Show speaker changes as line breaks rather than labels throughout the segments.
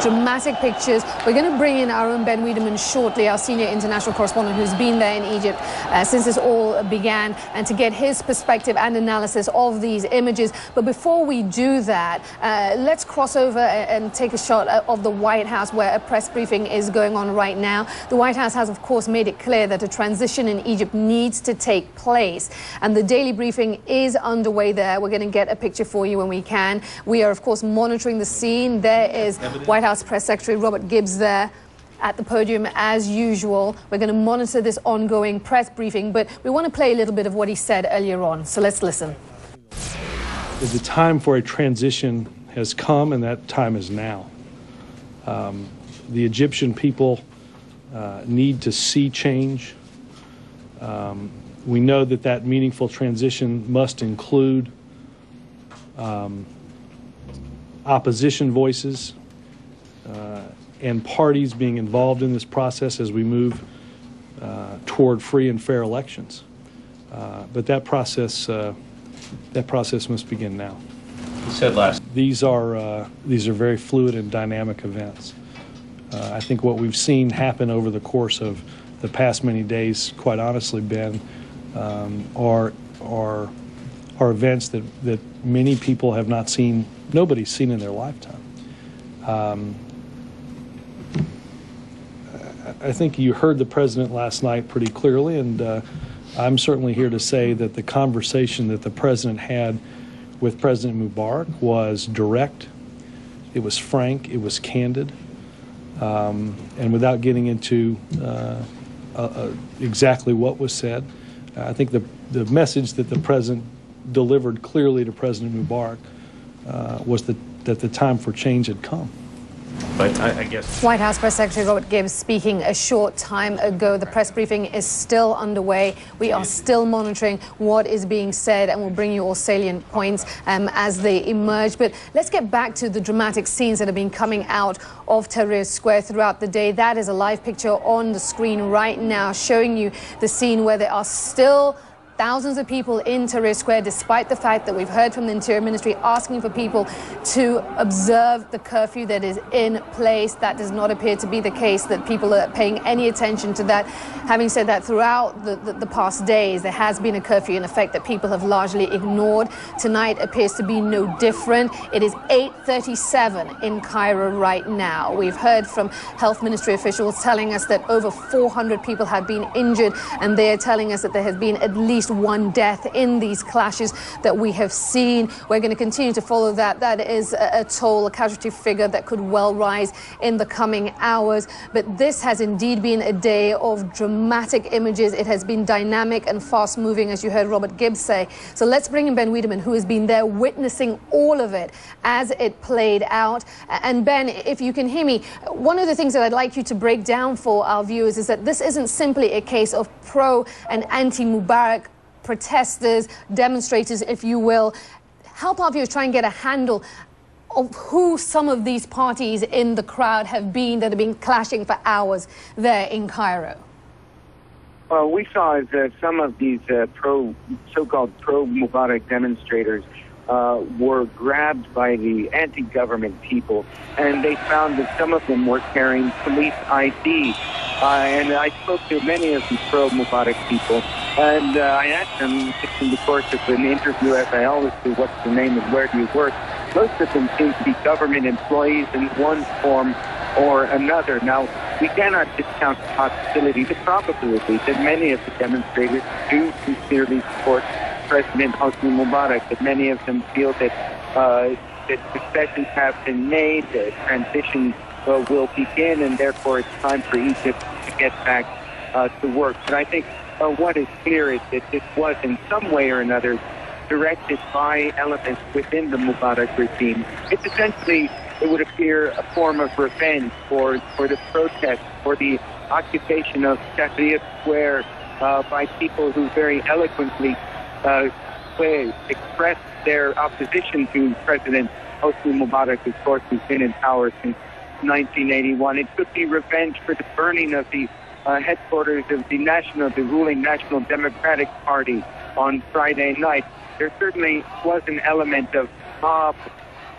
dramatic pictures. We're going to bring in our own Ben Wiedemann shortly, our senior international correspondent who's been there in Egypt since this all began, and to get his perspective and analysis of these images. But before we do that, let's cross over and take a shot of the White House, where a press briefing is going on right now. The White House has, of course, made it clear that a transition in Egypt needs to take place, and the daily briefing is underway there. We're going to get a picture for you when we can. We are, of course, monitoring the scene. There is White House Press Secretary Robert Gibbs there at the podium as usual. We're going to monitor this ongoing press briefing, but we want to play a little bit of what he said earlier on. So let's listen.
The time for a transition has come, and that time is now. The Egyptian people need to see change. We know that that meaningful transition must include opposition voices and parties being involved in this process as we move toward free and fair elections. But that process must begin now.
You said last.
These are very fluid and dynamic events. I think what we've seen happen over the course of the past many days, quite honestly, Ben, are events that many people have not seen, nobody's seen in their lifetime. I think you heard the president last night pretty clearly, and I'm certainly here to say that the conversation that the president had with President Mubarak was direct, it was frank, it was candid, and without getting into exactly what was said, I think the message that the president delivered clearly to President Mubarak was that the time for change had come.
But I guess
White House Press Secretary Robert Gibbs speaking a short time ago. The press briefing is still underway. We are still monitoring what is being said, and we'll bring you all salient points as they emerge. But let's get back to the dramatic scenes that have been coming out of Tahrir Square throughout the day. That is a live picture on the screen right now, showing you the scene where there are still thousands of people in Tahrir Square, despite the fact that we've heard from the Interior Ministry asking for people to observe the curfew that is in place. That does not appear to be the case, that people are paying any attention to that. Having said that, throughout the past days, there has been a curfew in effect that people have largely ignored. Tonight appears to be no different. It is 8:37 in Cairo right now. We've heard from Health Ministry officials telling us that over 400 people have been injured, and they are telling us that there has been at least one death in these clashes that we have seen. We're going to continue to follow that. That is a toll, a casualty figure that could well rise in the coming hours. But this has indeed been a day of dramatic images. It has been dynamic and fast moving, as you heard Robert Gibbs say. So let's bring in Ben Wiedemann, who has been there witnessing all of it as it played out. And Ben, if you can hear me, one of the things that I'd like you to break down for our viewers is that this isn't simply a case of pro and anti-Mubarak protesters, demonstrators, if you will. Help our viewers try and get a handle of who some of these parties in the crowd have been that have been clashing for hours there in Cairo.
Well, we saw as some of these so-called pro-Mubarak demonstrators were grabbed by the anti-government people, and they found that some of them were carrying police ID. And I spoke to many of these pro-Mubarak people, and I asked them in the course of an interview, as I always do, what's the name and where do you work? Most of them seem to be government employees in one form or another. Now, we cannot discount the possibility, the probability, that many of the demonstrators do sincerely support President Hosni Mubarak, that many of them feel that concessions have been made, the transition will begin, and therefore it's time for Egypt to get back to work. But I think what is clear is that this was in some way or another directed by elements within the Mubarak regime. It's essentially, it would appear, a form of revenge for the protest, for the occupation of Tahrir Square by people who very eloquently expressed their opposition to President Hosni Mubarak, of course, who's been in power since 1981. It could be revenge for the burning of the headquarters of the ruling National Democratic Party on Friday night. There certainly was an element of mob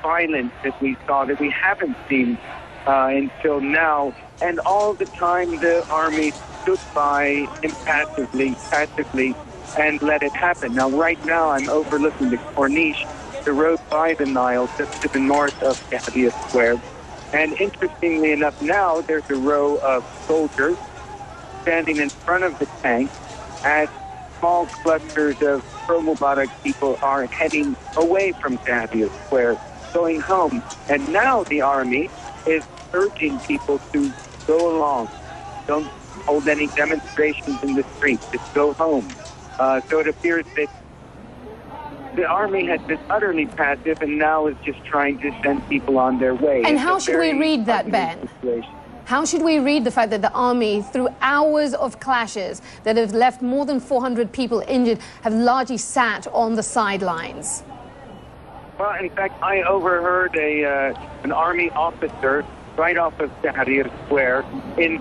violence that we saw that we haven't seen until now. And all the time the army stood by impassively, passively, and let it happen. Now, right now, I'm overlooking the Corniche, the road by the Nile, just to the north of Tahrir Square. And interestingly enough, now there's a row of soldiers standing in front of the tank as small clusters of pro-Mubarak people are heading away from Tahrir Square, going home. And now the army is urging people to go along. Don't hold any demonstrations in the streets. Just go home. So it appears that the army has been utterly passive and now is just trying to send people on their way.
And how should we read that, Ben? How should we read the fact that the army, through hours of clashes that have left more than 400 people injured, have largely sat on the sidelines?
Well, in fact, I overheard an army officer right off of Tahrir Square in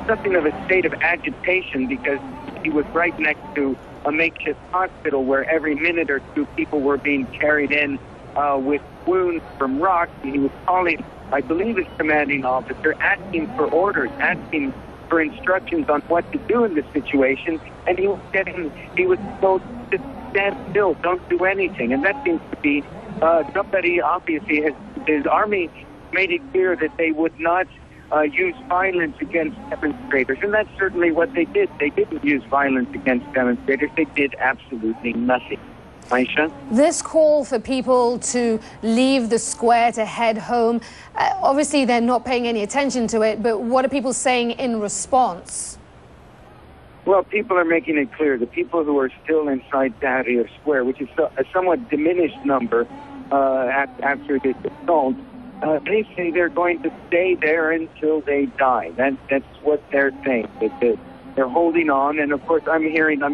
something of a state of agitation because he was right next to a makeshift hospital where every minute or two people were being carried in with wounds from rocks. He was calling, I believe, his commanding officer, asking for orders, asking for instructions on what to do in this situation, and he was told to stand still, don't do anything. And that seems to be somebody, obviously, his army made it clear that they would not use violence against demonstrators, and that's certainly what they did. They didn't use violence against demonstrators. They did absolutely nothing. Aisha?
This call for people to leave the square, to head home, obviously they're not paying any attention to it, but what are people saying in response?
Well, people are making it clear. The people who are still inside Tahrir Square, which is a somewhat diminished number after this assault, they say they're going to stay there until they die. That's what they're saying. They're holding on. And, of course, I'm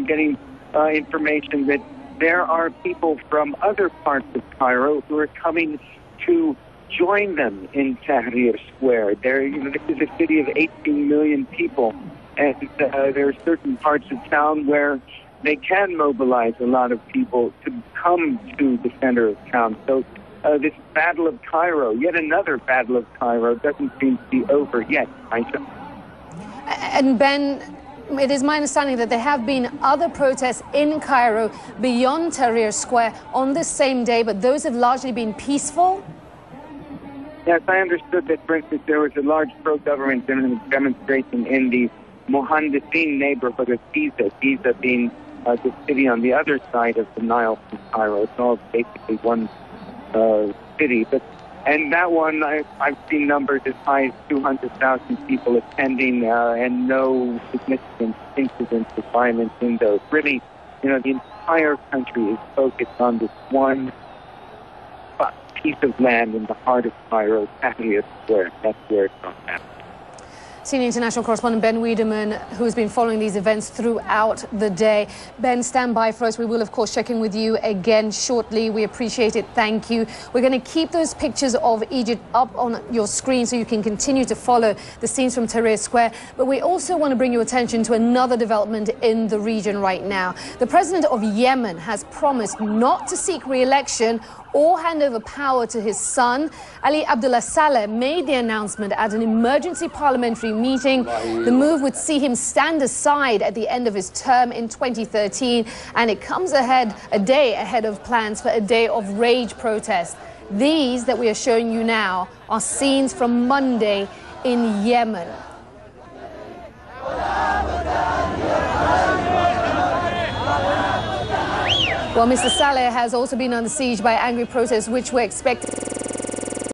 getting information that there are people from other parts of Cairo who are coming to join them in Tahrir Square. This is a city of 18 million people, and there are certain parts of town where they can mobilize a lot of people to come to the center of town. So this Battle of Cairo, yet another Battle of Cairo, doesn't seem to be over yet.
And Ben, it is my understanding that there have been other protests in Cairo beyond Tahrir Square on this same day, but those have largely been peaceful?
Yes, I understood that, for instance, there was a large pro-government demonstration in the Mohandesin neighborhood of Giza, Giza being the city on the other side of the Nile from Cairo. It's all basically one city. And that one, I've seen numbers as high as 200,000 people attending and no significant incidents of violence in those. Really, the entire country is focused on this one piece of land in the heart of Cairo, Tahrir Square. That's where it's from.
Senior international correspondent Ben Wiedemann, who has been following these events throughout the day. Ben, stand by for us. We will, of course, check in with you again shortly. We appreciate it. Thank you. We're going to keep those pictures of Egypt up on your screen so you can continue to follow the scenes from Tahrir Square. But we also want to bring your attention to another development in the region right now. The president of Yemen has promised not to seek re-election or hand over power to his son. Ali Abdullah Saleh made the announcement at an emergency parliamentary meeting. The move would see him stand aside at the end of his term in 2013, and it comes a day ahead of plans for a day of rage protest. These that we are showing you now are scenes from Monday in Yemen. Well, Mr. Saleh has also been under siege by angry protests, which were expected